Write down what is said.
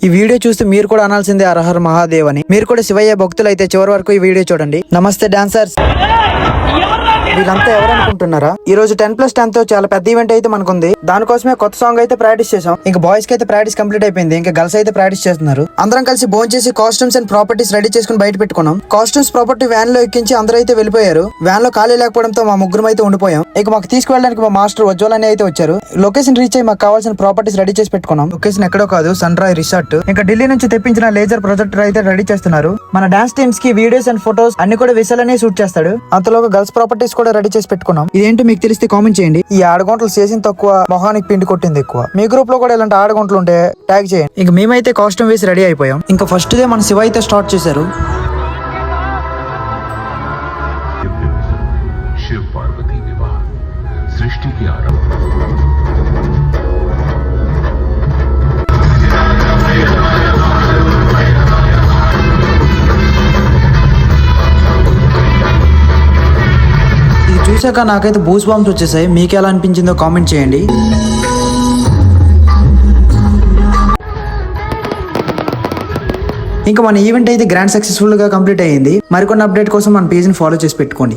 ఈ వీడియో చూస్తే మీరు కూడా అనాల్సిందే హరహర మహాదేవ్ అని. మీరు కూడా శివయ్య భక్తులు అయితే చివరి వరకు ఈ వీడియో చూడండి. నమస్తే డాన్సర్స్, వీళ్ళంతా ఎవరు అనుకుంటున్నారా? ఈ రోజు 10+10 తో చాలా పెద్ద ఈవెంట్ అయితే మనకుంది. దానికోసమే కొత్త సాంగ్ అయితే ప్రాక్టీస్ చేసాం. ఇంకా బాయ్స్ కి అయితే ప్రాక్టీస్ కంప్లీట్ అయిపోయింది. ఇంకా గర్ల్స్ అయితే ప్రాక్టీస్ చేస్తున్నారు. అందరం కలిసి భోజనం చేసి కాస్ట్యూమ్స్ అండ్ ప్రాపర్టీస్ రెడీ చేసుకుని బయట పెట్టుకున్నాం. కాస్ట్యూమ్స్ ప్రాపర్టీ వ్యాన్ లో ఎక్కించి అందరూ అయితే వెళ్ళిపోయారు. వ్యాన్ లో ఖాళీ లేకపోవడంతో మా ముగ్గురం అయితే ఉండిపోయాం. ఇక మాకు తీసుకువెళ్ళడానికి మా మాస్టర్ ఉజ్వల్ అని అయితే వచ్చారు. లొకేషన్ రీచ్ అయ్యి మాకు కావాల్సిన ప్రాపర్టీస్ రెడీ చేసి పెట్టుకున్నాం. లొకేషన్ ఎక్కడో కాదు, సన్ రాయ్ రిసార్ట్. ఇంకా ఢిల్లీ నుంచి తెప్పించిన లేజర్ ప్రొజెక్టర్ అయితే రెడీ చేస్తున్నారు. మన డాన్స్ టీమ్స్ కి వీడియోస్ అండ్ ఫొటోస్ అన్ని కూడా విశాల్ అనే షూట్ చేస్తాడు. అంతలోగా గర్ల్స్ ప్రాపర్టీస్ కూడా రెడీ చేసి పెట్టుకున్నాం. ఇదేంటో మీకు తెలిస్తే కామెంట్ చేయండి. ఈ ఆడగొంటలు చేసిన తక్కువ, మొహానికి పిండి కొట్టింది ఎక్కువ. మీ గ్రూప్ లో కూడా ఇలాంటి ఆడగొంటలు ఉంటే ట్యాగ్ చేయండి. ఇంక మేమైతే కాస్ట్యూమ్ వేసి రెడీ అయిపోయాం. ఇంకా ఫస్ట్ డే మన శివ అయితే స్టార్ట్ చేశారు. शिव पार्वती विवाह सृष्टि की आरंभ। ఇది చూసాక నాకైతే బూస్ బాంబ్స్ వచ్చేసాయి. మీకు ఎలా అనిపించిందో కామెంట్ చేయండి. ఇంకా మన ఈవెంట్ అయితే గ్రాండ్ సక్సెస్ఫుల్ గా కంప్లీట్ అయ్యింది. మరికొన్ని అప్డేట్ కోసం మన పేజ్ ని ఫాలో చేసి పెట్టుకోండి.